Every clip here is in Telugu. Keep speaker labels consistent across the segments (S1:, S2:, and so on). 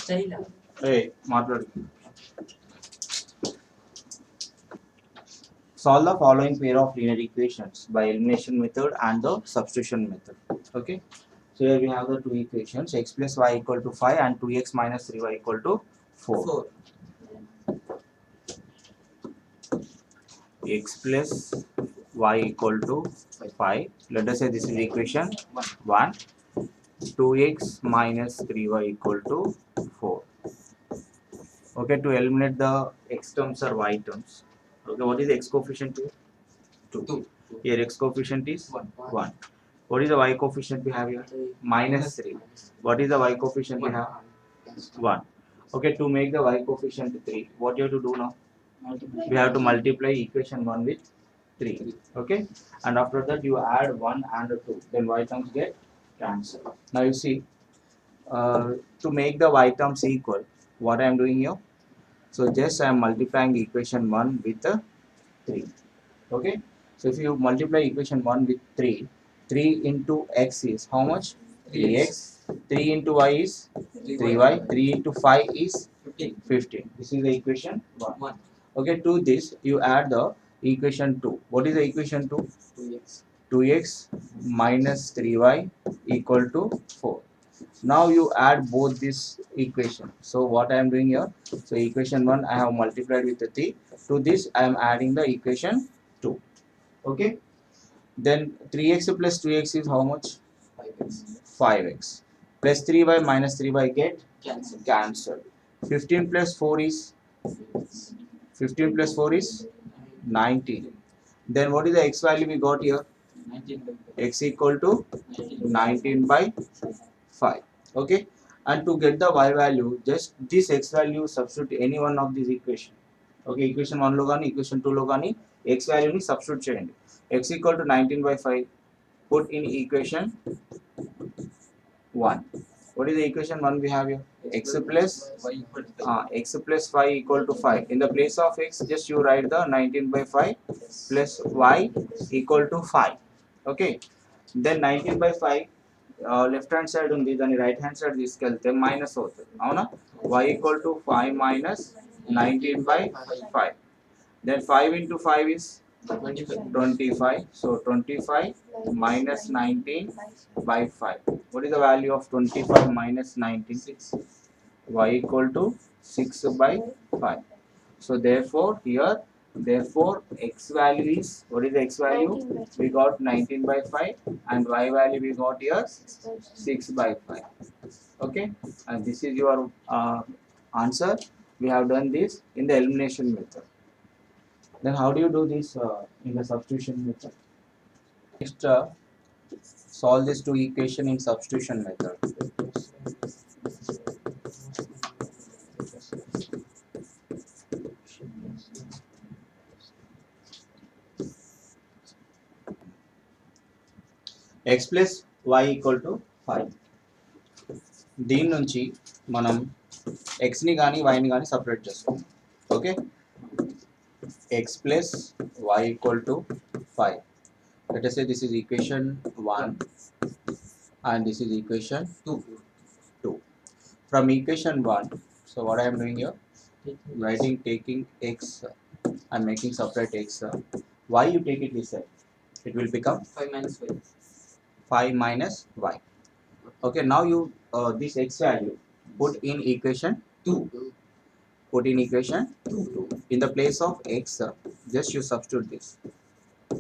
S1: Hey, మాట్లాడు. Solve the following pair of linear equations by elimination method and the substitution method. Okay. So here we have the two equations, x plus y equal to 5 and 2x minus 3y equal to 4. X plus y equal to 5. Let us say this is equation 1. 2x minus 3y equal to 4. Okay, to eliminate the x terms or y terms. Okay, what is the x coefficient here? 2. Here x coefficient is 1. What is the y coefficient we have here? Minus 3. What is the y coefficient we have? 1. Okay, to make the y coefficient 3, what you have to do now? We have to multiply equation 1 with 3. Okay, and after that you add 1 and 2. Then y terms get cancelled. Now you see, to make the y terms equal, what I am doing here? So just I am multiplying equation 1 with 3. Okay, so if you multiply equation 1 with 3, 3 into x is how much? 3x. 3 into y is 3y. 3 into 5 is 15. This is the equation 1. Okay, to this you add the equation 2. What is the equation 2? 2x minus 3y equal to 4. Now you add both this equation. So what I am doing here? So equation 1 I have multiplied with the 3. To this I am adding the equation 2. Okay. Then 3x plus 2x is how much? 5x. Plus 3y minus 3y get cancelled. 15 plus 4 is 19. Then what is the x value we got here? X equal to 19 by 5. Okay. And to get the y value, just this x value substitute any one of these equation. Okay, equation 1 లో కానీ equation 2 లో కానీ x value ని substitute చేయండి. X equal to 19 by 5. Put in equation 1. What is the equation 1 we have here? X plus y equal to 5. In the place of x, just you write the 19 by 5 plus y equal to 5. Okay. Then 19 by 5 left hand side ఉంది, దాని రైట్ హ్యాండ్ సైడ్ తీసుకెళ్తే మైనస్ అవుతుంది, అవునా? y equal to 5 minus 19 by 5. Then 5 into 5 is 25. So 25 minus 19 by 5. What is the value of 25 minus 19? 6. Y equal to 6 by 5. So therefore here, therefore x value is, what is the x value? We got 19 by 5 and y value we got here 6 by 5. Okay, and this is your answer. We have done this in the elimination method. Then how do you do this in the substitution method? Next, solve this two equation in substitution method. X plus y equal to 5. దీని నుంచి మనం x ని కానీ y ని కానీ సపరేట్ చేసుకుందాం. Okay, x plus y equal to 5. Let us say this is equation 1 and this is equation 2. From equation 1, so what I am doing here? Writing, taking x and making separate x. Y you take it this side. It will become 5 minus y. 5 minus y. Okay, now you this x value put in equation 2. Put in equation 2. In the place of x, just you substitute this.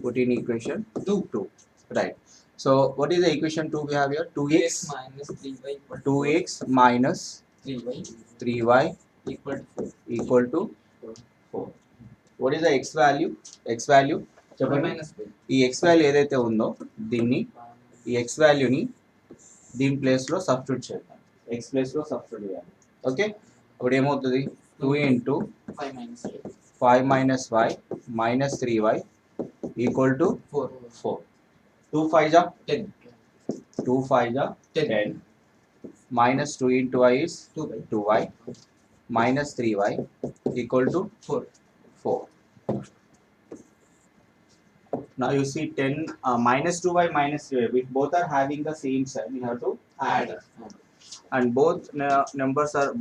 S1: Put in equation 2. Right. So what is the equation 2 we have here? 2x minus 3y. 2x minus 3y equal to 4. What is the x value? X value చెప్పండి. ఈ x value ఏదైతే ఉందో దీన్ని, ఈ x value ని దీని ప్లేస్ లో సబ్స్టిట్యూట్ చేద్దాం. x ప్లేస్ లో సబ్స్టిట్యూట్ చేయాలి. ఓకే, అప్పుడు ఏమవుతుంది? 2 into 5 minus y minus 3y equal to 4. 2 5 are 10. 2 5 are 10. Minus 2 into y is 2y minus 3y equal to 4. Now you see 10 minus 2y minus 3y, which both are having the same sign. We have to add. and both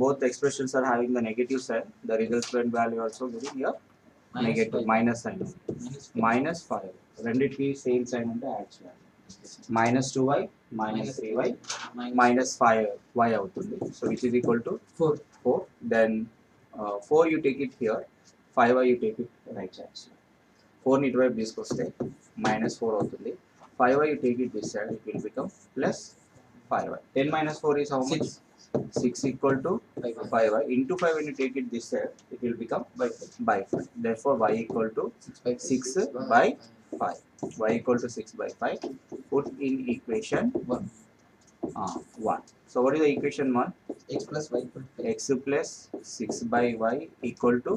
S1: both expressions are having the negative sign, the resultant value also getting here negative minus sign, minus 5 రెండిటికి సేమ్ సైన్ ఉంటే యాడ్ చేయాలి. minus 2y minus 3y minus 5y అవుతుంది. So which is equal to 4. Then 4 you take it here, 5y you take it right side. 4 ని ఇటువైపు తీసుకొస్తే minus 4 అవుతుంది. 5y you take it this side, it will become plus 5y. 10 minus 4 is how much? 6 equal to 5y. Into 5 when you take it this side, it will become by 5. Therefore y equal to 6 by 5. Y equal to 6 by 5. Put in equation 1. So what is the equation 1?
S2: X plus y equal to
S1: X plus 6 by y equal to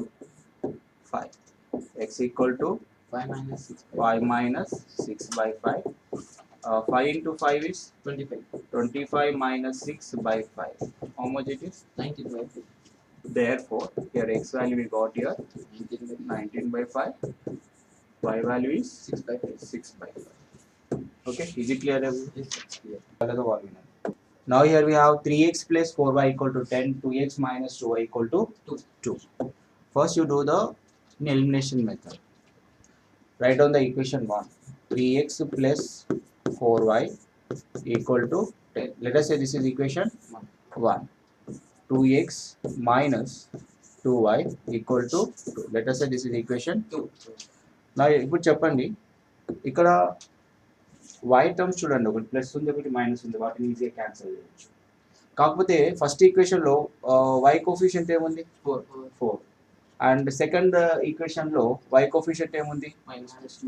S1: 5. X equal to
S2: 5 minus 6
S1: 5 minus 6 by 5. 5 into 5 is
S2: 25.
S1: 25 minus 6 by 5. How much it is?
S2: 19
S1: Therefore, here x value we got here 19 by 5. Y value is
S2: 6 by 5.
S1: 6 by 5. Okay, is it clear?
S2: Yes, clear.
S1: Now here we have 3x plus 4y equal to 10, 2x minus 2y equal to 2. First you do the elimination method. Write down the equation 1. 3x plus 4y equal to 10. Let us say this is equation 1. 2x minus 2y equal to 2. Let us say this is equation 2. Now ఇప్పుడు చెప్పండి, ఇక్కడ y టర్మ్స్ చూడండి, ఒకటి ప్లస్ ఉంది ఒకటి మైనస్ ఉంది, వాటిని ఈజీగా క్యాన్సిల్ చేయొచ్చు. కాకపోతే ఫస్ట్ ఈక్వేషన్లో y కోఫిషియంట్ ఏముంది? 4. అండ్ సెకండ్ ఈక్వేషన్లో y కోఫిషియంట్ ఏముంది?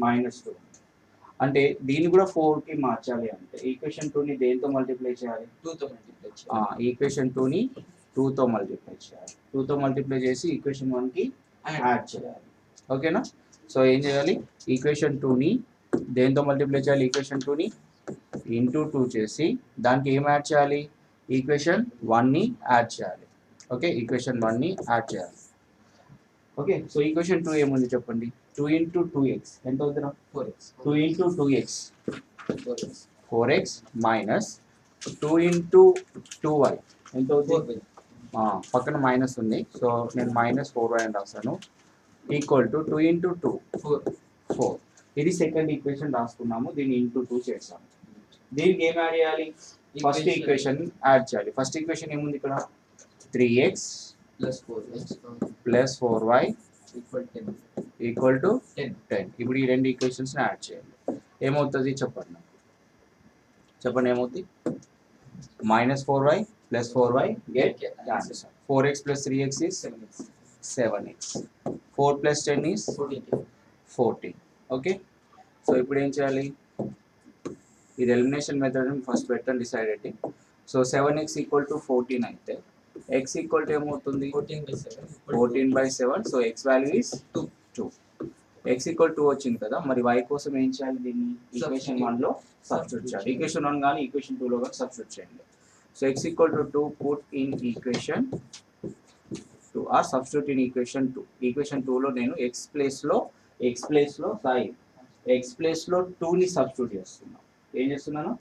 S1: -2. అంటే దీన్ని కూడా 4కి మార్చాలి అంటే ఈక్వేషన్ 2ని దేంతో మల్టిప్లై చేయాలి?
S2: 2తో మల్టిప్లై చేయాలి.
S1: ఈక్వేషన్ 2ని 2తో మల్టిప్లై చేయాలి. 2తో మల్టిప్లై చేసి ఈక్వేషన్ 1కి యాడ్ చేయాలి. ఓకేనా? సో ఏం చేయాలి? ఈక్వేషన్ 2ని దేంతో మల్టిప్లై చేయాలి? ఈక్వేషన్ 2ని ఇంటూ 2 చేసి దానికి ఏం యాడ్ చేయాలి? ఈక్వేషన్ 1ని యాడ్ చేయాలి. ఓకే, ఈక్వేషన్ 1ని యాడ్ చేయాలి. ఓకే, సో ఈక్వేషన్ 2 ఏముంది చెప్పండి? 2 ఇంటూ 2x ఎంత అవుతుందా?
S2: 4x.
S1: 2 into 2x 4x minus 2 into 2y ఎంత అవుతుంది? పక్కన మైనస్ ఉంది, సో నేను -4y అని రాస్తాను. Equal to 2 into 2 4. ఇది సెకండ్ ఈక్వేషన్ రాసుకున్నాము, దీన్ని ఇంటూ 2 చేసాము. దీనికి ఏం యాడ్ చేయాలి? ఫస్ట్ ఈక్వేషన్ యాడ్ చేయాలి. ఫస్ట్ ఈక్వేషన్ ఏముంది ఇక్కడ? 3x plus 4y equal to 10. ఇప్పుడు ఈ రెండు ఈక్వేషన్స్ యాడ్ చేయాలి. ఏమవుతుంది చెప్పండి? చెప్పండి ఏమవుతుంది? -4y plus 4y get answer. 4x plus 3x is 7x. 4 plus 10 is 14. Okay, so ఇప్పుడు ఏం చేయాలి? ఇది ఎలిమినేషన్ మెథడ్ ఫస్ట్ పెట్టండి డిసైడ్ అయితే. సో 7x ఈక్వల్ టు 14 అయితే x ఈక్వల్ టు ఏమవుతుంది? 14/7. So x value is 2. x equal 2 వచ్చింది కదా, మరి y కోసం ఏం చేయాలి? దీన్ని ఈక్వేషన్ 1లో సబ్స్టిట్యూట్ చేయాలి. ఈక్వేషన్ 1 కానీ ఈక్వేషన్ 2లో కానీ సబ్స్టిట్యూట్ చేయండి. So x equal to 2 put in equation 2 or substitute in equation 2. Equation 2లో నేను x ప్లేస్లో 2ని సబ్స్టిట్యూట్ చేస్తున్నాను. ఏం చేస్తున్నాను?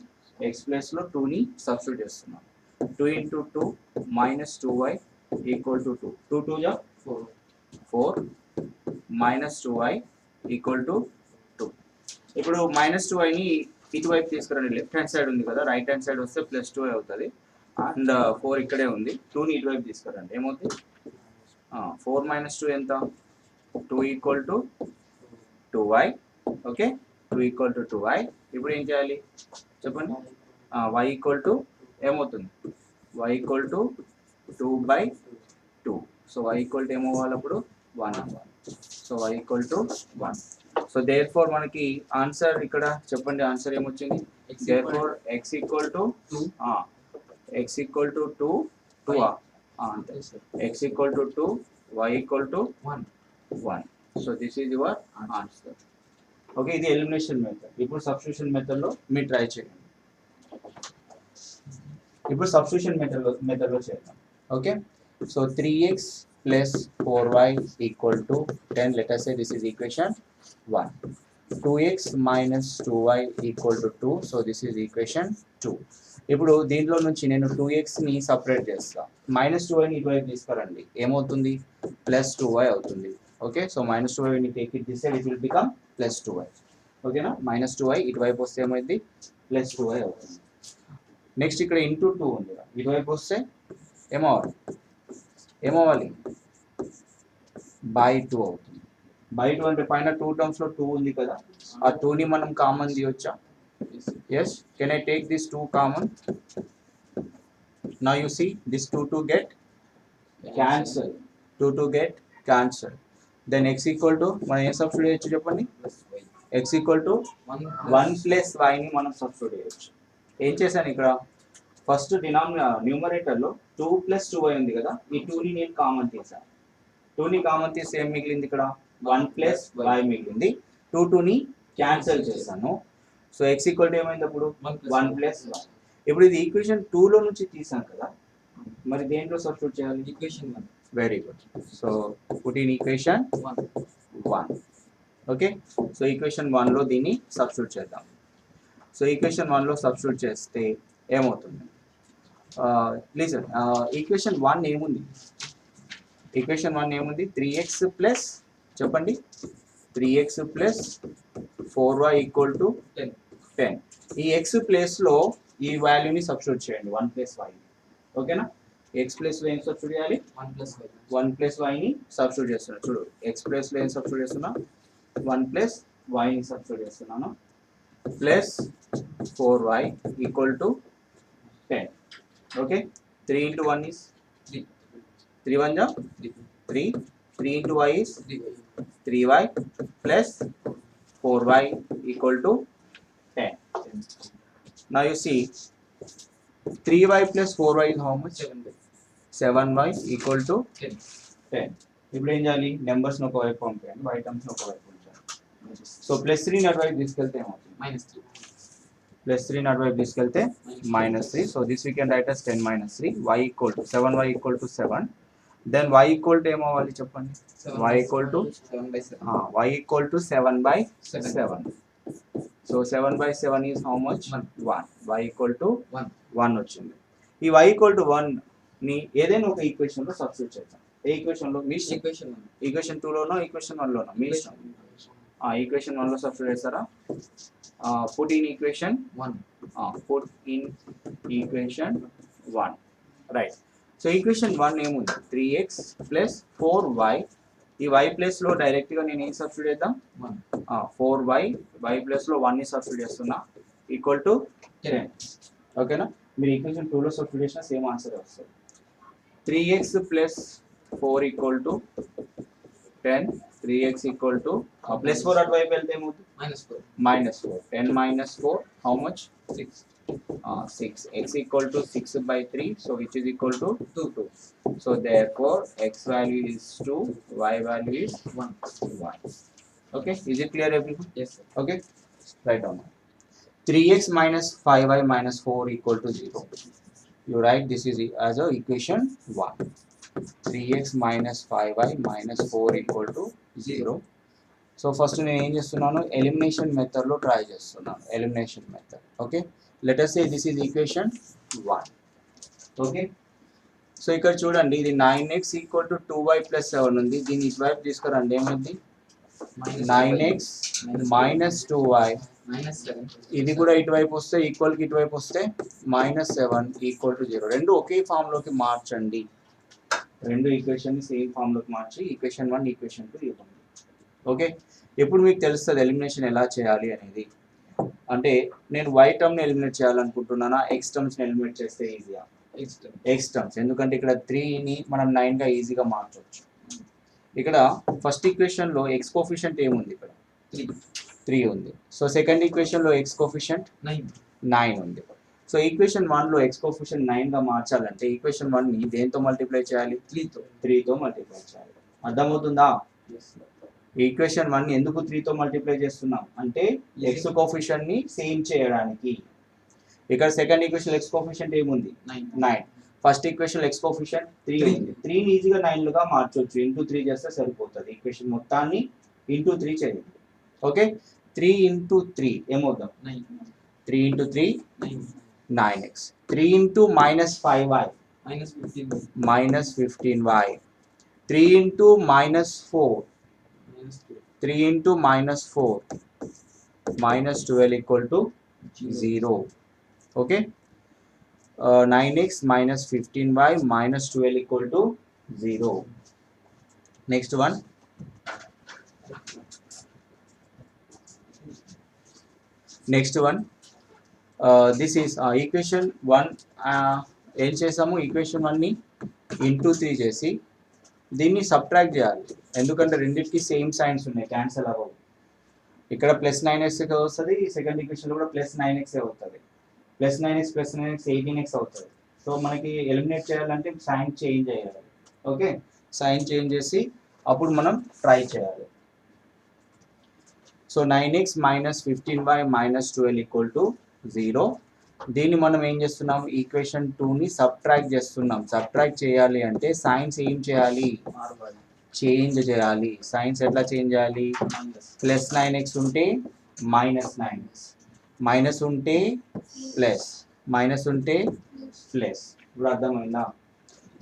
S1: x ప్లేస్లో 2ని సబ్స్టిట్యూట్ చేస్తున్నాను. 2 into 2 minus 2y equal to 2. 2 2 जा 4 minus 2y equal to 2. ఇప్పుడు -2yని ఇటువైపు తీసుకురండి. లెఫ్ట్ హ్యాండ్ సైడ్ ఉంది కదా, రైట్ హ్యాండ్ సైడ్ వస్తే +2y అవుతుంది. అండ్ 4 ఇక్కడే ఉంది, 2ని ఇటువైపు తీసుకురండి. ఏమవుతుంది? 4 minus 2 ఎంత? 2 equal to 2y. Okay, 2 equal to 2y. ఇప్పుడు ఏం చేయాలి చెప్పండి? y ఈక్వల్ టు ఏమవుతుంది? y equal to 2/2. So y equal to ఏమవ్వాలి అప్పుడు? 1 అవ్వాలి. So y equal to 1. So therefore మనకి ఆన్సర్ ఇక్కడ చెప్పండి, ఆన్సర్ ఏమొచ్చింది? Therefore x equal to 2 అంతే. x equal to 2, y equal to 1. So this is your answer. Okay, ఇది ఎలిమినేషన్ మెథడ్. ఇప్పుడు సబ్స్టిట్యూషన్ మెథడ్లో మీరు ట్రై చేయండి. ఇప్పుడు సబ్స్టిట్యూషన్ మెథడ్లో చేద్దాం. Okay, so 3x plus 4y equal to 10. Let us say this is equation 1. 2x minus 2y equal to 2. So this is equation 2. ఇప్పుడు దీంట్లో నుంచి నేను 2xని సపరేట్ చేస్తా. -2yని ఇటువైపు తీసుకురండి, ఏమవుతుంది? +2y అవుతుంది. Okay, so -2y take it this side, it will become +2y. ఓకేనా? -2y ఇటువైపు వస్తే ఏమైంది? +2y అవుతుంది. నెక్స్ట్ ఇక్కడ ఇంటూ 2 ఉంది, ఇటువైపు వస్తే ఏమవ్వాలి? బై 2 అవుతుంది. బై 2 అంటే పైన 2 టర్మ్స్ లో 2 ఉంది కదా, ఆ 2ని మనం common తీయొచ్చా? Yes. Can I take this 2 common? Now you see this 2 get cancel. 2 get cancel. Then x equal to మనం ఏం సబ్స్టిట్యూట్ చేయొచ్చు చెప్పండి? x equal to 1 plus y ని మనం సబ్స్టిట్యూట్ చేయొచ్చు. ఏం చేశాను ఇక్కడ? ఫస్ట్ న్యూమరేటర్లో 2 plus 2y ఉంది కదా, ఈ 2ని నేను కామన్ తీసాను. 2ని కామన్ తీస్తే ఏం మిగిలింది ఇక్కడ? 1 plus y మిగిలింది. 2ని క్యాన్సిల్ చేశాను. సో x ఈక్వల్ టు ఏమైంది అప్పుడు? 1 plus y. ఇప్పుడు ఇది ఈక్వేషన్ 2లో నుంచి తీసాం కదా, మరి దేంట్లో సబ్స్టిట్యూట్ చేయాలి?
S2: Equation 1.
S1: Very good. So put in equation 1. Okay, so equation 1లో దీన్ని సబ్స్టిట్యూట్ చేద్దాం. సో ఈక్వేషన్ 1లో సబ్స్టిట్యూట్ చేస్తే ఏమవుతుంది? లిసన్, ఈక్వేషన్ 1 ఏముంది? ఈక్వేషన్ 1 ఏముంది? 3x ప్లస్, చెప్పండి, 3x plus 4y equal to 10. ఈ x ప్లేస్లో ఈ వాల్యూని సబ్స్టిట్యూట్ చేయండి, 1 plus y. ఓకేనా? x ప్లేస్లో ఏం సబ్స్టిట్యూట్ చేయాలి?
S2: 1 plus y.
S1: 1 plus yని సబ్స్టిట్యూట్ చేస్తున్నా. చూడు, x ప్లేస్లో ఏం సబ్స్టిట్యూట్ చేస్తున్నా? 1 plus yని సబ్స్టిట్యూట్ చేస్తున్నాను. Plus 4y equal to 10. Okay, 3 into 1 is
S2: 3.
S1: 3 1 ja 3. 3 into y is
S2: 3y.
S1: 3y plus 4y equal to 10. Now you see 3y plus 4y is how much?
S2: 7y.
S1: 7y equal to
S2: 10.
S1: 10. ఇప్పుడు ఏం చేయాలి? నెంబర్స్ని ఒకవైపు పంపించండి, y టర్మ్స్ని ఒకవైపు ఉంచాలి. సో +3 అటువైపు తీసుకెళ్తే ఏమవుతుంది?
S2: -3.
S1: +3 అటువైపు తీసుకెళ్తే -3. So this we can write as 10 - 3. y equal to 7y equal to 7. Then y equal to ఏమవ్వాలి చెప్పండి? y equal to
S2: 7/7.
S1: y equal to 7/7. So 7/7 is how much? 1. y equal to 1 వచ్చింది. ఈ y equal to 1 ని ఏదైనా ఒక ఈక్వేషన్లో సబ్స్టిట్యూట్ చేద్దాం. ఏ ఈక్వేషన్లో? మీ
S2: ఈక్వేషన్ 1.
S1: ఈక్వేషన్ 2లోనో ఈక్వేషన్ 1లోనో మీ ఇష్టం. ఈక్వేషన్ 1లో సబ్స్టిట్యూట్ చేస్తారా? Put in equation
S2: 1.
S1: Put in equation 1. Right. So equation 1 ఏముంది? 3x plus 4y. ఈ y ప్లేస్లో డైరెక్ట్గా నేను ఏం సబ్స్టిట్యూట్ చేద్దాం?
S2: 1.
S1: 4y, y ప్లేస్లో 1ని సబ్స్టిట్యూట్ చేస్తున్నా, ఈక్వల్ టు 10. ఓకేనా? మీరు ఈక్వేషన్ 2లో సబ్స్టిట్యూట్ చేసిన సేమ్ ఆన్సర్ వస్తుంది. 3x plus 4 equal to 10. 3x equal to +4 అటువైపు వెళ్తే ఏమవుతుంది?
S2: -4.
S1: -4. 10 - 4 how much?
S2: 6.
S1: 6. x equal to 6/3, so which is equal to
S2: 2.
S1: So therefore x value is 2, y value is
S2: 1.
S1: 1. Okay, is it clear everyone?
S2: Yes, sir.
S1: Okay, write down. 3x minus 5y minus 4 equal to 0. You write this is as a equation 1. 3x minus 5y minus 4 equal to 0. So first నేను ఏం చేస్తున్నాను? ఎలిమినేషన్ మెథడ్లో ట్రై చేస్తున్నాను. Elimination method. Okay, let us say this is equation 1. Okay, so ఇక్కడ చూడండి, ఇది 9x equal to 2y plus 7 ఉంది. దీన్ని ఇటువైపు తీసుకురండి, ఏమైంది? 9x minus 2y.
S2: -7.
S1: ఇది కూడా ఇటువైపు వస్తే ఈక్వల్కి ఇటువైపు వస్తే -7 ఈక్వల్ టు 0. రెండు ఒకే ఫామ్లోకి మార్చండి. రెండు ఈక్వేషన్ని సేమ్ ఫామ్లోకి మార్చి ఈక్వేషన్ 1 ఈక్వేషన్ 2 ఇవ్వండి. ఓకే, ఎప్పుడు మీకు తెలుస్తుంది ఎలిమినేషన్ ఎలా చేయాలి అనేది. అంటే నేను y టర్మ్ని ఎలిమినేట్ చేయాలనుకుంటున్నానా, x టర్మ్స్ని ఎలిమినేట్ చేస్తే ఈజీగా? x టర్మ్స్, ఎందుకంటే ఇక్కడ 3ని మనం 9గా ఈజీగా మార్చవచ్చు. ఇక్కడ ఫస్ట్ ఈక్వేషన్లో x కోఫిషియంట్ ఏముంది? ఇక్కడ 3 ఉంది. సో సెకండ్ ఈక్వేషన్లో x కోఫిషియంట్ 9 ఉంది. సో ఈక్వేషన్ 1లో x కోఫిషియంట్ 9గా మార్చాలంటే ఈక్వేషన్ 1ని దేంతో మల్టిప్లై చేయాలి? 3తో మల్టిప్లై చేయాలి. అర్థమవుతుందా? ఈక్వేషన్ 1ని ఎందుకు 3తో మల్టిప్లై చేస్తున్నాం అంటే x కోఫిషియంట్ని సేమ్ చేయడానికి. ఇక్కడ సెకండ్ ఈక్వేషన్ x కోఫిషియంట్ ఏముంది? 9. ఫస్ట్ ఈక్వేషన్ x కోఫిషియంట్ 3 ఉంది. 3ని ఈజీగా 9లుగా మార్చొచ్చు. ఇంటూ 3 చేస్తే సరిపోతుంది. ఈక్వేషన్ మొత్తాన్ని ఇంటూ 3 చేయండి. Okay, 3 into 3 ఏమవుతాం?
S2: 9.
S1: 3 into 3 9x. 3 into minus 5y
S2: minus 15
S1: minus 15y. 3 into minus 4.
S2: minus 2
S1: 3 into minus 4 minus 12 equal to 0. Okay. 9x minus 15y minus 12 equal to 0. Next one. Next one. This is equation 1. ఏం చేసాము ఈక్వేషన్ 1ని ఇంటూ 3 చేసి దీన్ని సబ్ట్రాక్ట్ చేయాలి, ఎందుకంటే రెండింటికి సేమ్ సైన్స్ ఉన్నాయి, క్యాన్సల్ అవ్వవు. ఇక్కడ ప్లస్ 9x వస్తుంది, సెకండ్ ఈక్వేషన్లో కూడా ప్లస్ 9x అవుతుంది. ప్లస్ 9x 18x అవుతుంది. సో మనకి ఎలిమినేట్ చేయాలంటే సైన్ చేంజ్ చేయాలి. ఓకే, సైన్ చేంజ్ చేసి అప్పుడు మనం ట్రై చేయాలి. So 9x minus 15y minus 12 equal to 0. దీన్ని మనం ఏం చేస్తున్నాం, ఈక్వేషన్ 2ని సబ్ట్రాక్ట్ చేస్తున్నాం. సబ్ట్రాక్ట్ చేయాలి అంటే సైన్స్ ఏం చేయాలి, చేంజ్ చేయాలి. సైన్స్ ఎట్లా చేంజ్ చేయాలి, ప్లస్ 9x ఉంటే మైనస్ 9x, మైనస్ ఉంటే ప్లస్, మైనస్ ఉంటే ప్లస్. ఇప్పుడు అర్థమైందా?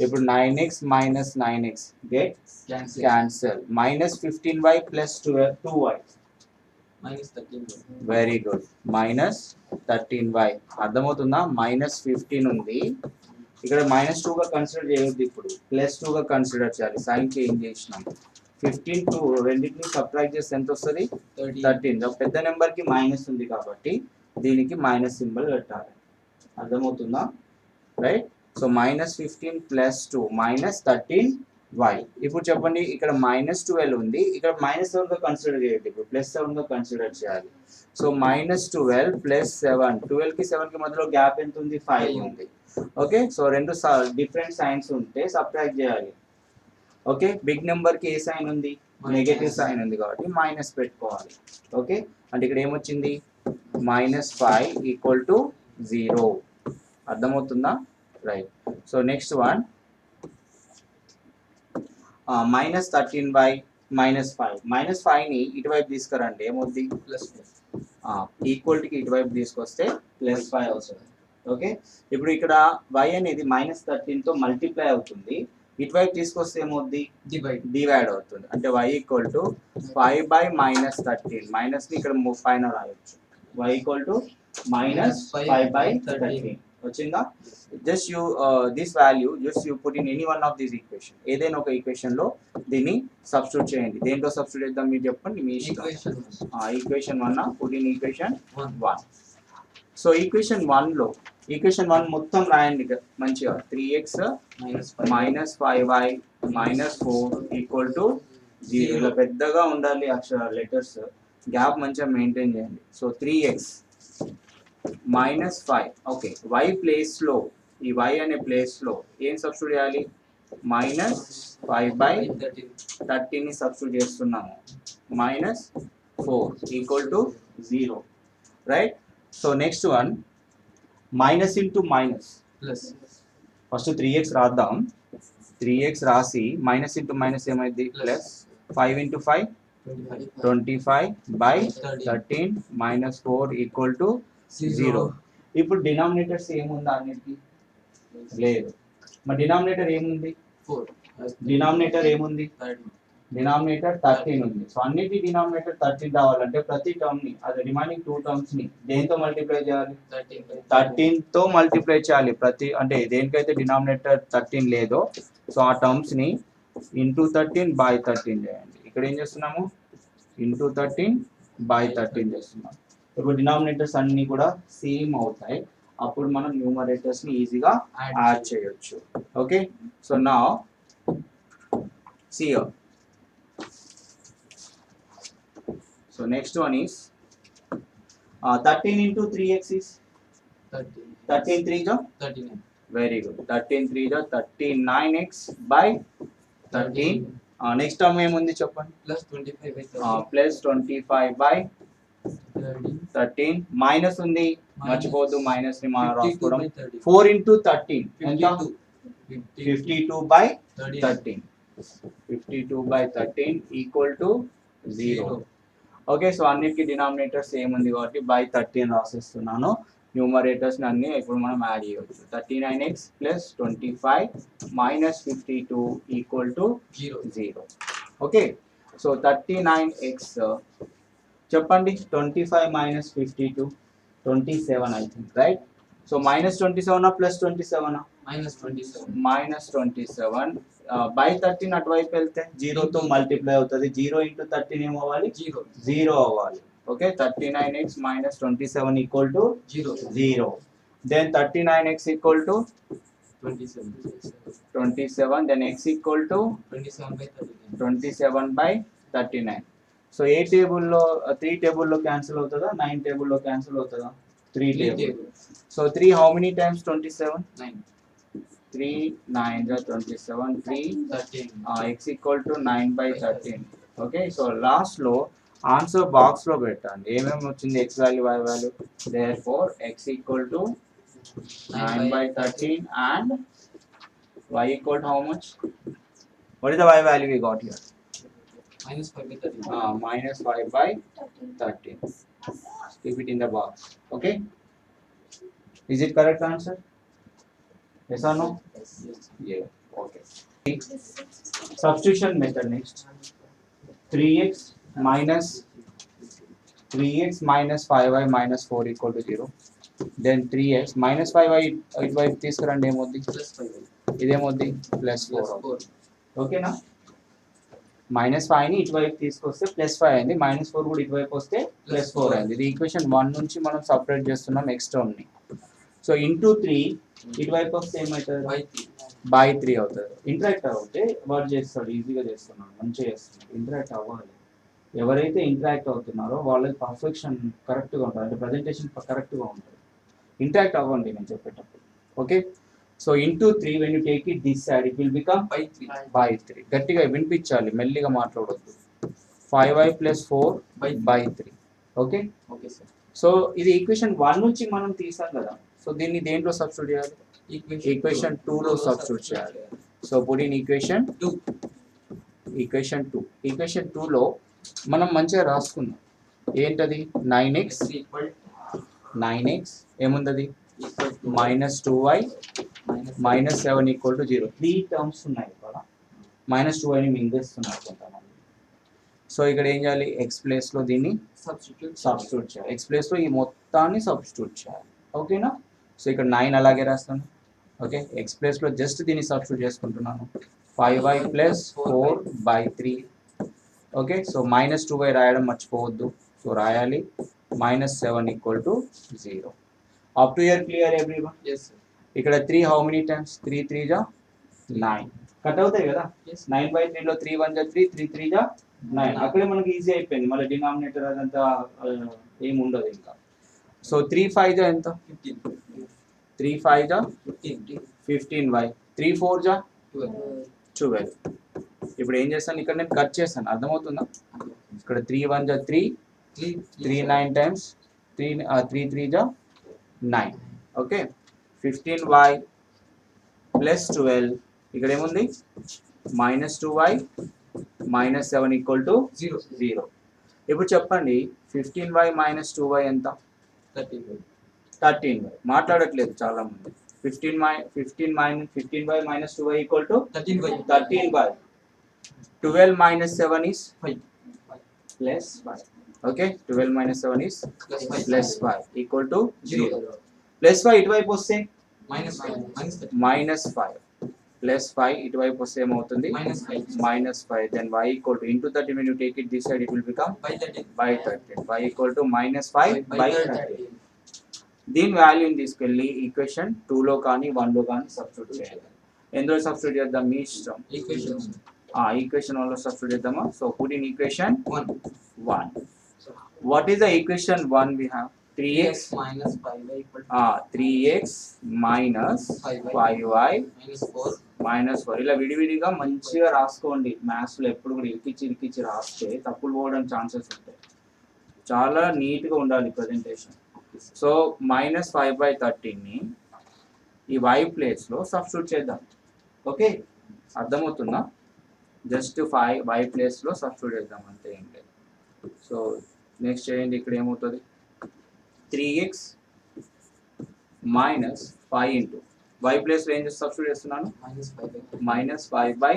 S1: ఇప్పుడు 9x minus 9x get cancel. minus 15y plus 2y
S2: minus 13
S1: very good, minus 13y. అర్థమవుతుందా? మైనస్ 15 ఉంది, ఇక్కడ మైనస్ 2గా కన్సిడర్ చేయొద్దు, ఇప్పుడు ప్లస్ 2గా కన్సిడర్ చేయాలి. సైన్ చేంజ్ చేసినాం. 15 2 రెండింటిని సబ్ట్రాక్ట్ చేస్తే ఎంత వస్తుంది, 13. పెద్ద నెంబర్కి మైనస్ ఉంది కాబట్టి దీనికి మైనస్ సింబల్ పెట్టాలి. అర్థమవుతుందా? Right. So minus 15 plus 2 minus 13y. ఇప్పుడు చెప్పండి, ఇక్కడ మైనస్ 12 ఉంది, ఇక్కడ మైనస్ 7గా కన్సిడర్ చేయొద్దు, ఇప్పుడు ప్లస్ 7గా కన్సిడర్ చేయాలి. సో మైనస్ 12 ప్లస్ 7, 12కి 7కి మధ్యలో గ్యాప్ ఎంత ఉంది, 5 ఉంది. ఓకే, సో రెండు డిఫరెంట్ సైన్స్ ఉంటే సబ్ట్రాక్ట్ చేయాలి. ఓకే, బిగ్ నెంబర్కి ఏ సైన్ ఉంది, నెగటివ్ సైన్ ఉంది కాబట్టి మైనస్ పెట్టుకోవాలి. ఓకే, అంటే ఇక్కడ ఏమొచ్చింది, మైనస్ 5 ఈక్వల్ టు 0. అర్థమవుతుందా? Right. So next one, minus 13 minus 5. Minus 5ని ఇటువైపు తీసుకురండి, ఏమవుద్ది,
S2: ప్లస్
S1: ఈక్వల్టీకి ఇటువైపు తీసుకొస్తే ప్లస్ 5 అవుతుంది. ఓకే, ఇప్పుడు ఇక్కడ y అనేది మైనస్ 13తో మల్టిప్లై అవుతుంది, ఇటువైపు తీసుకొస్తే ఏమవుద్ది, డివైడ్ అవుతుంది. అంటే y equal to 5 by minus 13. మైనస్ని ఇక్కడ పైన రాయొచ్చు, y equal to minus 5 by 13 వచ్చిందా? Just you this value just you put in any one of this equation, ఏదైనా ఒక ఈక్వేషన్లో దీన్ని సబ్స్టిట్యూట్ చేయండి. దేంట్లో సబ్స్టిట్యూట్ చేద్దాం మీరు చెప్పండి, మీ ఇష్టం. Equation 1 put in equation 1. So equation 1లో ఈక్వేషన్ 1 మొత్తం రాయండి మంచిగా. 3x minus 5y minus 4 equal to 0. ఇలా పెద్దగా ఉండాలి లెటర్స్, గ్యాప్ మంచిగా మెయింటైన్ చేయండి. So 3x minus 5. Okay, y ప్లేస్లో, ఈ y అనే ప్లేస్లో ఏం సబ్స్టిట్యూట్ చేయాలి, మైనస్ 5 బై 13ని సబ్స్టిట్యూట్ చేస్తున్నాము. Minus 4 equal to 0. Right. So next one, minus into minus
S2: plus.
S1: First 3x రాద్దాం. 3x రాసి మైనస్ ఇంటూ మైనస్ ఏమైంది, plus. 5 into 5 25 by 13 minus 4 equal to 0. ఇప్పుడు డినామినేటర్స్ ఏముంది, అన్నిటికీ లేదు. మరి డినామినేటర్ ఏముంది,
S2: 4.
S1: డినామినేటర్ ఏముంది, డినామినేటర్ 13 ఉంది. సో అన్నిటి డినామినేటర్ 13 రావాలంటే ప్రతి టర్మ్ ని, అది రిమైనింగ్ 2 టర్మ్స్ ని దేంతో మల్టిప్లై చేయాలి, 13తో మల్టిప్లై చేయాలి. ప్రతి అంటే దేనికైతే డినామినేటర్ 13 లేదో సో ఆ టర్మ్స్ ని ఇంటూ 13 బై 13 చేయండి. ఇక్కడ ఏం చేస్తున్నాము, ఇంటూ 13 బై 13 చేస్తున్నాం. ఇప్పుడు డినామినేటర్స్ అన్ని కూడా సేమ్ అవుతాయి, అప్పుడు మనం న్యూమరేటర్స్ ని ఈజీగా యాడ్ చేయొచ్చు. Okay, so now see here. So next one is 13 into 3x is 13 3 jo
S2: 39.
S1: Very good. 13 3 jo 39x by 13. Next term ఏముంది చెప్పండి,
S2: Plus 25 by 13.
S1: Plus 25 by 13. Minus ఉంది, మర్చిపోవద్దు మైనస్ ని మనం రాసుకోవడం. 4 into 13 ఎంత, 52 by 13. 52 by 13 equal to 0. Okay, so అన్నిటికీ డినామినేటర్ సేమ్ ఉంది కాబట్టి బై 13 రాసేస్తున్నాను. న్యూమరేటర్స్ అన్ని ఇప్పుడు మనం యాడ్ చేయవచ్చు. 39x plus 25 minus 52 equal to 0. Okay, so 39x చెప్పండి, 25 minus 52 27 I think, right? So minus 27 plus 27 minus 27 by 13 అటువైపు వెళ్తే 0తో మల్టిప్లై అవుతుంది. 0 ఇంటూ 13 ఏమవ్వాలి? 0 అవ్వాలి. Okay, 39x minus 27 equal to 0. Then 39x equal to 27. Then x equal to 27 by 39. So ఏ టేబుల్లో 3 టేబుల్లో క్యాన్సిల్ అవుతుందా, 9 టేబుల్లో క్యాన్సిల్ అవుతుందా? 3 table. So 3 how many times 27? 3 9 27, 3 x equal to 9 by 13. Okay, so last లో ఆన్సర్ బాక్స్ లో పెట్టండి ఏమేమి వచ్చింది, x value y value. therefore x equal to 9 by 13 and y equal to how much? What is the y value we got here?
S2: minus 5 by 13.
S1: Minus 5 by 13. Keep it in the box. Okay, is it correct answer? Yes or no?
S2: Yes.
S1: Yeah. Okay. Substitution method next. 3x minus 5y minus 4 equal to 0. Then 3x minus 5y ఇటువైపు తీసుకురండి, ఏమవుద్ది?
S2: Plus 5.
S1: ఇదేమవుద్ది? ప్లస్ 4. ఓకేనా? మైనస్ 5ని ఇటువైపు తీసుకొస్తే ప్లస్ 5 అయింది, మైనస్ 4 కూడా ఇటువైపు వస్తే ప్లస్ 4 అయింది. ఇది ఈక్వేషన్ 1 నుంచి మనం సపరేట్ చేస్తున్నాం నెక్స్ట్ టర్మ్ని. సో ఇంటూ 3 ఇటువైపు వస్తే ఏమవుతుంది? బై 3 అవుతుంది. ఇంటరాక్ట్ అవుతే వాడు చేస్తాడు, ఈజీగా చేస్తున్నాడు, మంచిగా చేస్తున్నాడు. ఇంటరాక్ట్ అవ్వాలి. ఎవరైతే ఇంటరాక్ట్ అవుతున్నారో వాళ్ళకి పర్ఫెక్షన్ కరెక్ట్గా ఉంటుంది, అంటే ప్రజెంటేషన్ కరెక్ట్గా ఉంటుంది. ఇంటరాక్ట్ అవ్వండి నేను చెప్పేటప్పుడు. Okay, so into 3 when you take it this side it will become by 3. గట్టిగా వినిపించాలి, మెల్లిగా మాట్లాడొద్దు. 5y plus 4 by 3. Okay, so ఇది ఈక్వేషన్ 1 నుంచి మనం తీసాం కదా, సో దీన్ని దేంట్లో సబ్స్టిట్యూట్ చేయాలి? ఈక్వేషన్ 2లో సబ్స్టిట్యూట్ చేయాలి. So put in equation 2. Equation 2లో మనం మంచిగా రాసుకుందాం. ఏంటది? 9x ఏముంది? Minus 2y minus 7 equal to 0. 3 terms ఉన్నాయి ఇక్కడ, మైనస్ 2yని మింగేస్తున్నారు కొంతమంది. సో ఇక్కడ ఏం చేయాలి? ఎక్స్ ప్లేస్లో దీన్ని సబ్స్టిట్యూట్ చేయాలి. ఎక్స్ ప్లేస్లో ఈ మొత్తాన్ని సబ్స్టిట్యూట్ చేయాలి. ఓకేనా? సో ఇక్కడ 9 అలాగే రాస్తాను. ఓకే, ఎక్స్ ప్లేస్లో జస్ట్ దీన్ని సబ్స్టిట్యూట్ చేసుకుంటున్నాను. 5y plus 4 by 3. Okay, so minus 2y రాయడం మర్చిపోవద్దు, సో రాయాలి. Minus 7 equal to 0. Up to year clear everyone? ఇక్కడ 3 హౌ మెనీ టైమ్స్? 3 3 జా 9. కట్ అవుతాయి కదా. 9 బై 3లో 3 1 జా 3, 3 3 జా 9. అక్కడే మనకి ఈజీ అయిపోయింది, మళ్ళీ డినామినేటర్ అదంతా ఏమి ఉండదు ఇంకా. సో 3 5 జా ఎంత? 3 5 జా 15y, 3 4 జా 12. ఇప్పుడు ఏం చేస్తాను, ఇక్కడ నేను కట్ చేస్తాను, అర్థమవుతుందా? ఇక్కడ 3 1 జా 3, 3 9 టైమ్స్ 3 3 జా 9. Okay, 15y plus 12. ఇక్కడ ఏముంది? Minus 2y minus 7 equal to 0. ఇప్పుడు చెప్పండి, 15y మైనస్ 2y ఎంత? 13y. మాట్లాడట్లేదు చాలా మంది. 15y minus 2y equal to 13y. 12 minus 7 is 5 plus 5. Okay, 12 minus 7 is plus 5 equal to 0. Plus 5 ఇటువైపు వస్తే minus 5 plus 5 ఇటువైపు వస్తే ఏమవుతుంది? minus 5. Then y equal to into 30 when you take it this side it will become by 13. Y equal to minus 5 by 13. దీని వాల్యూని తీసుకెళ్ళి ఈక్వేషన్ 2లో కానీ 1లో కానీ సబ్స్టిట్యూట్ చేయాలి. ఎందులో సబ్స్టిట్యూట్ చేద్దాం? మీ ఇష్టం. ఈక్వేషన్ 1లో సబ్స్టిట్యూట్ చేద్దామా? So put in equation 1. What is the equation 1 we have? 3x minus 5y 4 ఇలా విడివిడిగా మంచిగా రాసుకోండి. మ్యాథ్స్లో ఎప్పుడు కూడా ఇరికిచ్చి రాస్తే తప్పులు పోవడం ఛాన్సెస్ ఉంటాయి. చాలా నీట్గా ఉండాలి ప్రజెంటేషన్. సో మైనస్ 5 by 13ని ఈ y ప్లేస్లో సబ్స్టిట్యూట్ చేద్దాం. ఓకే, అర్థమవుతుందా? జస్ట్ 5y ప్లేస్లో సబ్స్టిట్యూట్ చేద్దాం అంతే, ఏం లేదు. సో నెక్స్ట్ చేయండి, ఇక్కడ ఏమవుతుంది? 3x minus 5 into y place లో ఏం చేసి సబ్స్టిట్యూట్ చేస్తున్నాను
S2: minus 5 by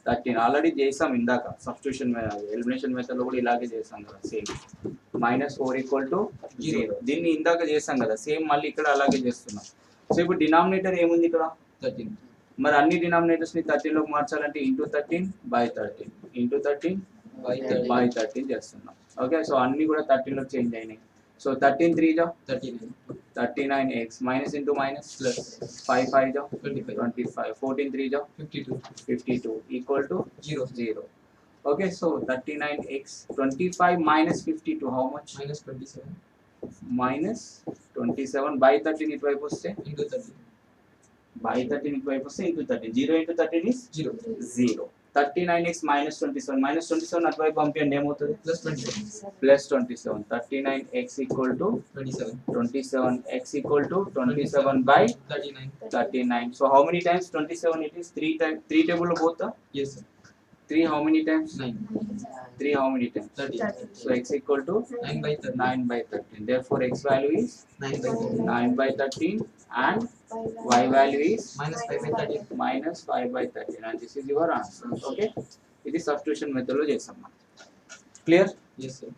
S2: 13.
S1: -5/13 ఆల్రెడీ చేసాం ఇందాక సబ్స్టిట్యూషన్ ఎలిమినేషన్ మెథడ్ లో కూడా ఇలాగే చేసాం కదా సేమ్ -4 = 0 దీన్ని ఇందాక చేసాం కదా సేమ్ మళ్ళీ ఇక్కడ అలాగే చేస్తున్నాం సో ఇప్పుడు డినామినేటర్ ఏముంది ఇక్కడ
S2: 13
S1: మరి అన్ని డినామినేటర్స్ ని 13 లోకి మార్చాలంటే *13/13 *13/13 చేస్తున్నాం ఓకే సో అన్ని కూడా 13 లోకి చేంజ్ అయినాయి సో 13 3 జా
S2: 39
S1: 39x minus into minus
S2: plus
S1: 5 5 ja
S2: 25
S1: 25 14 3 ja
S2: 52
S1: equal to
S2: 0
S1: 0 okay so 39x 25 minus 52 how much
S2: minus 27
S1: minus 27 by 13 ఇటువైపు వస్తే
S2: into 13
S1: by 13 ఇటువైపు వస్తే into 13 0 into 13 is
S2: 0
S1: 39x minus 27 అటువైపు పంపియండి ఏమవుతుంది
S2: plus 27
S1: plus 27 39x equal to
S2: 27
S1: 27x equal to 27 by
S2: 39
S1: 39 so how many times 27 it is 3 times 3 table of both
S2: yes sir
S1: 3 how many times
S2: 9
S1: 3 how many times
S2: 30
S1: so x equal to
S2: 9 by 30
S1: 9/13 therefore x value is
S2: 9 by 30
S1: 9/13 and y value is
S2: minus 5 by 13
S1: minus 5/13 and this is your answer okay ఇది సబ్స్టిట్యూషన్ మెథడ్ లో చేసాం మనం క్లియర్
S2: yes sir